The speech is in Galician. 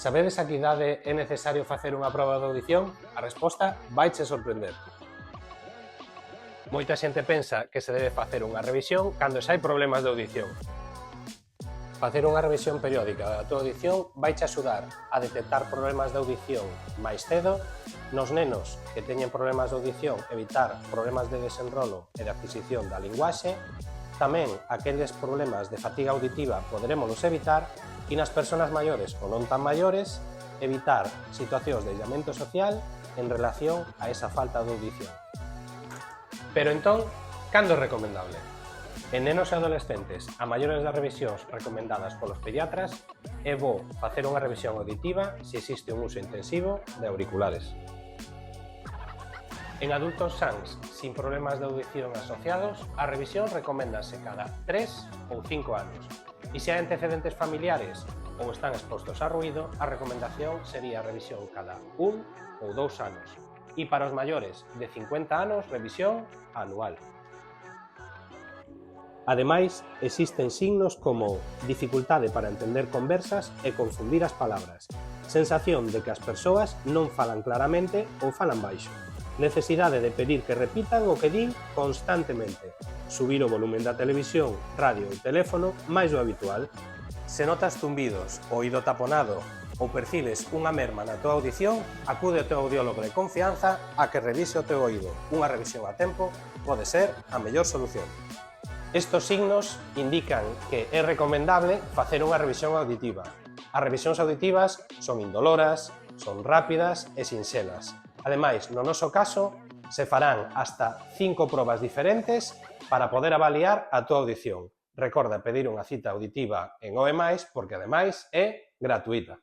Sabedes a que idade é necesario facer unha proba de audición? A resposta vaiche sorprender. Moita xente pensa que se debe facer unha revisión cando xa hai problemas de audición. Facer unha revisión periódica da tua audición vaiche axudar a detectar problemas de audición máis cedo, nos nenos que teñen problemas de audición evitar problemas de desenrolo e de adquisición da linguaxe, tamén aqueles problemas de fatiga auditiva poderémolos evitar e nas persoas maiores ou non tan maiores evitar situacións de aillamento social en relación a esa falta de audición. Pero entón, cando é recomendable? En nenos e adolescentes a maiores das revisións recomendadas polos pediatras é bo facer unha revisión auditiva se existe un uso intensivo de auriculares. En adultos sans, sin problemas de audición asociados, a revisión recoméndase cada 3 ou 5 anos. E se hai antecedentes familiares ou están expostos a ruído, a recomendación sería a revisión cada 1 ou 2 anos. E para os maiores de 50 anos, revisión anual. Ademais, existen signos como dificultade para entender conversas e confundir as palabras, sensación de que as persoas non falan claramente ou falan baixo, necesidade de pedir que repitan o que din constantemente, subir o volumen da televisión, radio ou teléfono máis do habitual. Se notas zumbidos, oído taponado ou percibes unha merma na tua audición, acude ao teu audiólogo de confianza a que revise o teu oído. Unha revisión a tempo pode ser a mellor solución. Estos signos indican que é recomendable facer unha revisión auditiva. As revisións auditivas son indoloras, son rápidas e sinxelas. Ademais, no noso caso, se farán hasta 5 probas diferentes para poder avaliar a tua audición. Recorda pedir unha cita auditiva en OE+, porque ademais é gratuita.